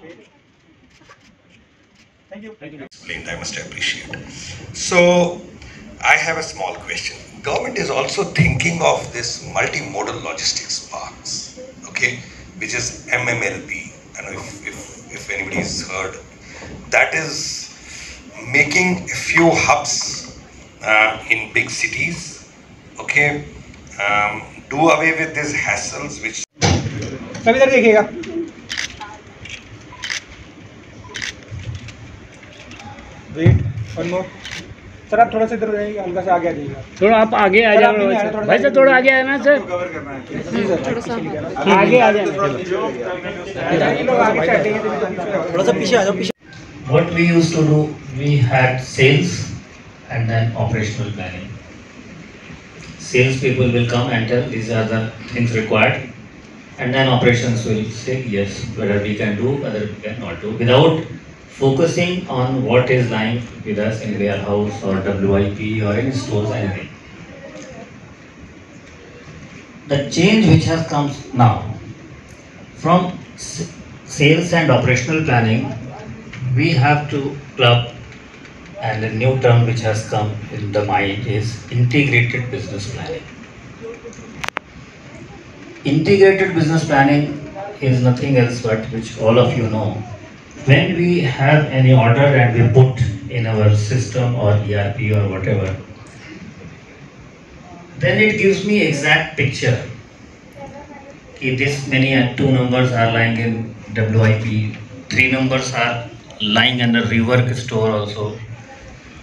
Thank you. Explained, I must appreciate. So, I have a small question. Government is also thinking of this multimodal logistics parks, okay, which is MMLP. I don't know if anybody's heard. That is making a few hubs in big cities, okay. Do away with these hassles which सब इधर देखिएगा। Wait one more. Sir आप थोड़ा सा इधर हो जाइएगा, हल्का सा आगे आ जाइएगा। थोड़ा आप आगे आ जाओ भाई साहब, थोड़ा आगे आना सर, कवर करना है जी सर, आगे आ जाना। थोड़ा सा पीछे आ जाओ, पीछे। What we used to do, we had sales and then operational planning. Sales people will come and tell these are the things required, and then operations will say yes, whether we can do, whether we cannot do, without focusing on what is lying with us in warehouse or WIP or in stores, anything. The change which has come now from sales and operational planning, we have to club, and a new term which has come in the mind is integrated business planning. Integrated business planning is nothing else but, which all of you know, when we have any order and we put in our system or ERP or whatever, then it gives me exact picture. If this many 2 numbers are lying in WIP, 3 numbers are lying under rework store also.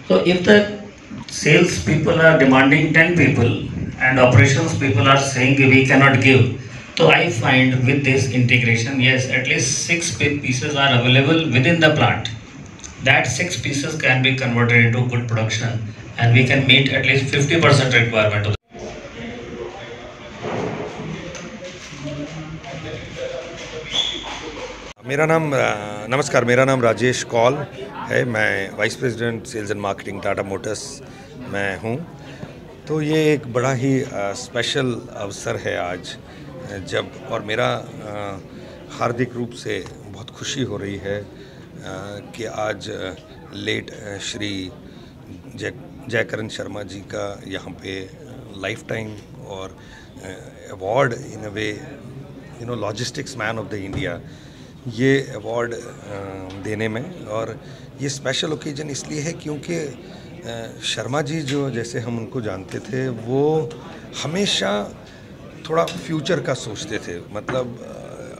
So if the sales people are demanding 10 people and operations people are saying we cannot give, so I find with this integration, yes, at least 6 pieces are available within the plant. That 6 pieces can be converted into good production, and we can meet at least 50% requirement of नमस्कार, मेरा नाम राजेश कौल है। मैं vice president sales and marketing Tata motors में हूँ। तो ये एक बड़ा ही स्पेशल अवसर है आज, जब और मेरा हार्दिक रूप से बहुत खुशी हो रही है कि आज लेट श्री जयकरण शर्मा जी का यहाँ पे लाइफ टाइम और award in a way logistics man of the India, ये अवार्ड देने में। और ये स्पेशल ओकेजन इसलिए है क्योंकि शर्मा जी जो जैसे हम उनको जानते थे, वो हमेशा थोड़ा फ्यूचर का सोचते थे। मतलब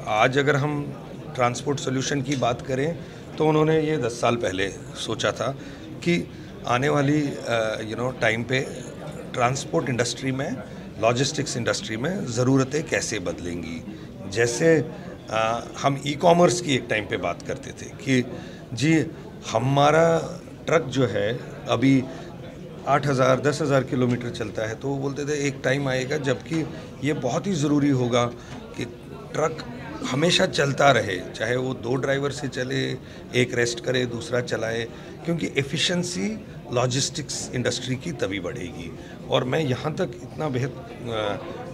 आज अगर हम ट्रांसपोर्ट सॉल्यूशन की बात करें तो उन्होंने ये 10 साल पहले सोचा था कि आने वाली टाइम पे ट्रांसपोर्ट इंडस्ट्री में, लॉजिस्टिक्स इंडस्ट्री में ज़रूरतें कैसे बदलेंगी। जैसे हम ई कॉमर्स की एक टाइम पे बात करते थे कि जी हमारा ट्रक जो है अभी 8,000 10,000 किलोमीटर चलता है, तो वो बोलते थे एक टाइम आएगा जबकि ये बहुत ही ज़रूरी होगा कि ट्रक हमेशा चलता रहे, चाहे वो 2 ड्राइवर से चले, एक रेस्ट करे दूसरा चलाए, क्योंकि एफिशिएंसी लॉजिस्टिक्स इंडस्ट्री की तभी बढ़ेगी। और मैं यहाँ तक इतना बेहद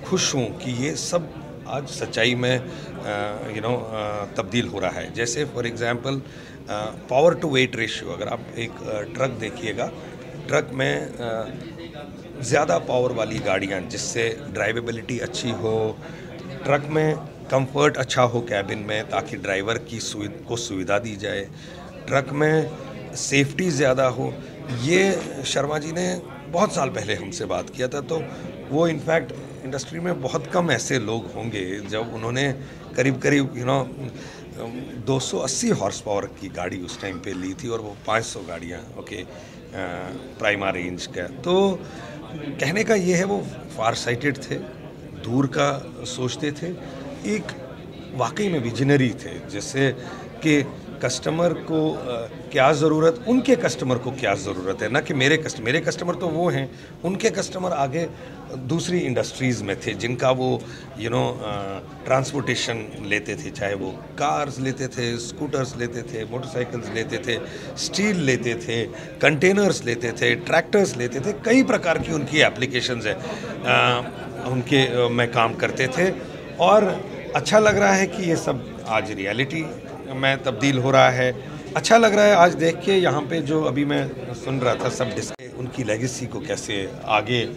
खुश हूँ कि ये सब आज सच्चाई में तब्दील हो रहा है। जैसे for example power to weight ratio, अगर आप एक ट्रक देखिएगा, ट्रक में ज़्यादा पावर वाली गाड़ियाँ जिससे ड्राइवेबिलिटी अच्छी हो, ट्रक में कंफर्ट अच्छा हो कैबिन में ताकि ड्राइवर की सुविधा दी जाए, ट्रक में सेफ्टी ज़्यादा हो। ये शर्मा जी ने बहुत साल पहले हमसे बात किया था। तो वो इनफैक्ट इंडस्ट्री में बहुत कम ऐसे लोग होंगे जब उन्होंने करीब 280 हॉर्स पावर की गाड़ी उस टाइम पे ली थी, और वो 500 गाड़ियाँ प्राइमा रेंज का। तो कहने का ये है वो फार साइटेड थे, दूर का सोचते थे, एक वाकई में विजनरी थे, जैसे कि कस्टमर को क्या ज़रूरत, उनके कस्टमर को क्या ज़रूरत है, ना कि मेरे कस्टमर तो वो हैं, उनके कस्टमर आगे दूसरी इंडस्ट्रीज़ में थे जिनका वो ट्रांसपोर्टेशन लेते थे, चाहे वो कार्स लेते थे, स्कूटर्स लेते थे, मोटरसाइकिल्स लेते थे, स्टील लेते थे, कंटेनर्स लेते थे, ट्रैक्टर्स लेते थे, कई प्रकार की उनकी एप्लीकेशंस है, उनके में काम करते थे। और अच्छा लग रहा है कि ये सब आज रियलिटी में तब्दील हो रहा है। अच्छा लग रहा है आज देख के यहाँ पे, जो अभी मैं सुन रहा था सब उनकी लेगेसी को कैसे आगे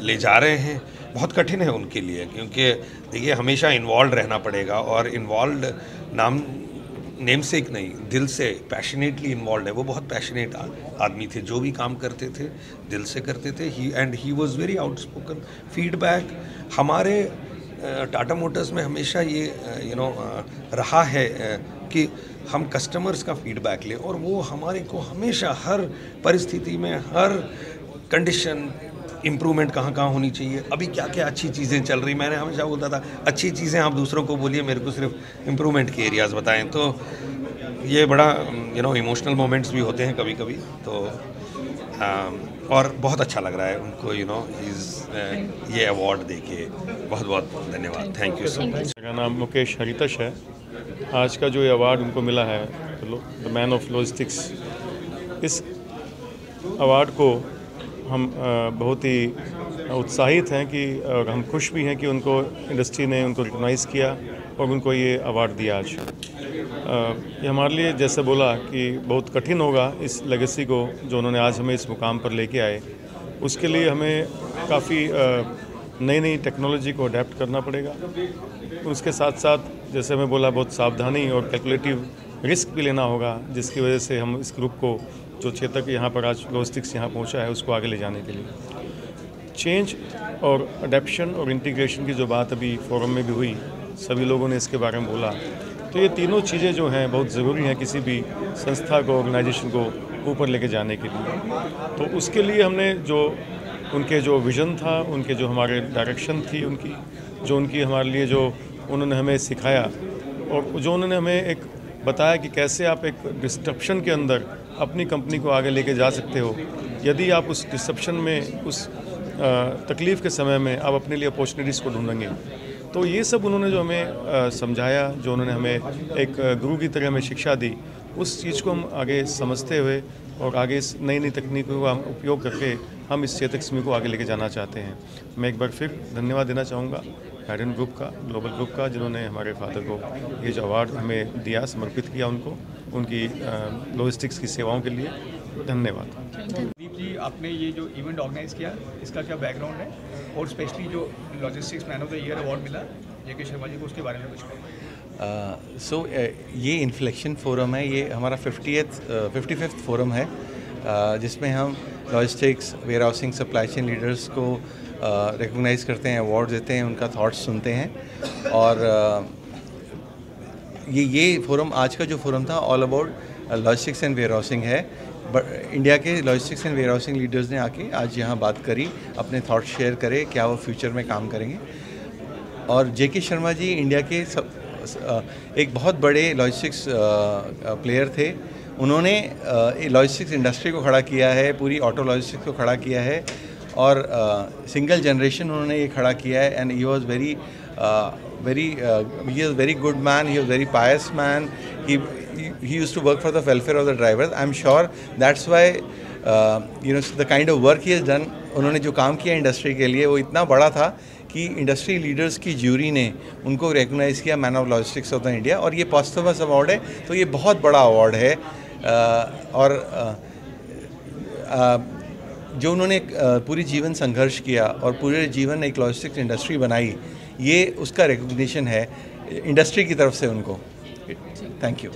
ले जा रहे हैं। बहुत कठिन है उनके लिए, क्योंकि देखिए हमेशा इन्वॉल्व रहना पड़ेगा, और इन्वॉल्व नेम से एक नहीं, दिल से पैशनेटली इन्वॉल्व है। वो बहुत पैशनेट आदमी थे, जो भी काम करते थे दिल से करते थे। He was very outspoken. Feedback हमारे टाटा मोटर्स में हमेशा ये रहा है कि हम कस्टमर्स का फीडबैक लें, और वो हमारे को हमेशा हर परिस्थिति में, हर कंडीशन, इम्प्रूवमेंट कहाँ होनी चाहिए, अभी क्या क्या अच्छी चीज़ें चल रही। मैंने हमेशा बोलता था अच्छी चीज़ें आप दूसरों को बोलिए, मेरे को सिर्फ इम्प्रूवमेंट के एरियाज़ बताएं। तो ये बड़ा इमोशनल मोमेंट्स भी होते हैं कभी कभी। तो और बहुत अच्छा लग रहा है उनको ये अवार्ड देके। बहुत बहुत धन्यवाद, थैंक यू सो मच। मेरा नाम मुकेश हरितश है। आज का जो ये अवार्ड उनको मिला है, द मैन ऑफ लॉजिस्टिक्स, इस अवार्ड को हम बहुत ही उत्साहित हैं कि, और हम खुश भी हैं कि उनको इंडस्ट्री ने उनको रिकॉग्नाइज़ किया और उनको ये अवार्ड दिया आज। ये हमारे लिए, जैसे बोला, कि बहुत कठिन होगा इस लेगेसी को जो उन्होंने आज हमें इस मुकाम पर लेके आए। उसके लिए हमें काफ़ी नई नई टेक्नोलॉजी को अडेप्ट करना पड़ेगा। उसके साथ साथ, जैसे मैं बोला, बहुत सावधानी और कैलकुलेटिव रिस्क भी लेना होगा, जिसकी वजह से हम इस ग्रुप को, जो क्षेत्र यहाँ पर आज लॉजिस्टिक्स यहाँ पहुँचा है, उसको आगे ले जाने के लिए चेंज और अडेप्शन और इंटीग्रेशन की जो बात अभी फोरम में भी हुई, सभी लोगों ने इसके बारे में बोला। तो ये तीनों चीज़ें जो हैं बहुत ज़रूरी हैं किसी भी संस्था को, ऑर्गेनाइजेशन को ऊपर लेके जाने के लिए। तो उसके लिए हमने उनके जो विज़न था, उनके जो हमारे डायरेक्शन थी, उनकी हमारे लिए जो उन्होंने हमें सिखाया, और जो उन्होंने हमें एक बताया कि कैसे आप एक डिस्ट्रप्शन के अंदर अपनी कंपनी को आगे लेके जा सकते हो, यदि आप उस डिस्ट्रप्शन में, उस तकलीफ़ के समय में आप अपने लिए अपॉर्चुनिटीज़ को ढूंढेंगे। तो ये सब उन्होंने जो हमें समझाया, जो उन्होंने हमें एक गुरु की तरह हमें शिक्षा दी, उस चीज़ को हम आगे समझते हुए और आगे इस नई नई तकनीकों का उपयोग करके हम इस चेतक स्मी को आगे लेके जाना चाहते हैं। मैं एक बार फिर धन्यवाद देना चाहूँगा हैडन ग्रुप का, ग्लोबल ग्रुप का, जिन्होंने हमारे फादर को ये जो अवार्ड हमें दिया, समर्पित किया उनको, उनकी लॉजिस्टिक्स की सेवाओं के लिए। धन्यवाद। दीप जी, आपने ये जो इवेंट ऑर्गेनाइज किया, इसका क्या बैकग्राउंड है, और स्पेशली जो logistics man of the year award मिला जेके शर्मा जी को, उसके बारे में कुछ कहें। ये इन्फ्लेक्शन फोरम है, ये हमारा 55th फोरम है, जिसमें हम logistics, warehousing, supply chain leaders को रिकॉग्नाइज़ करते हैं, अवार्ड देते हैं, उनका थॉट्स सुनते हैं। और ये फोरम, आज का जो फोरम था, all about logistics and warehousing है। इंडिया के logistics and warehousing leaders ने आके आज यहाँ बात करी, अपने थॉट्स शेयर करे, क्या वो फ्यूचर में काम करेंगे। और जेके शर्मा जी इंडिया के एक बहुत बड़े लॉजिस्टिक्स प्लेयर थे। उन्होंने लॉजिस्टिक्स इंडस्ट्री को खड़ा किया है, पूरी ऑटो लॉजिस्टिक्स को खड़ा किया है, और सिंगल जनरेशन उन्होंने ये खड़ा किया है। And he was very good man, he was very Payas man. He used to work for the welfare of the drivers. I'm sure that's why the kind of work he has done, उन्होंने जो काम किया industry के लिए, वो इतना बड़ा था कि इंडस्ट्री लीडर्स की ज्यूरी ने उनको रिकॉग्नाइज़ किया man of logistics of the India. और ये पॉस्टमस अवार्ड है, तो ये बहुत बड़ा अवार्ड है। और जो उन्होंने पूरी जीवन संघर्ष किया और पूरे जीवन एक लॉजिस्टिक्स इंडस्ट्री बनाई, ये उसका रिकॉग्निशन है इंडस्ट्री की तरफ से उनको। Thank you.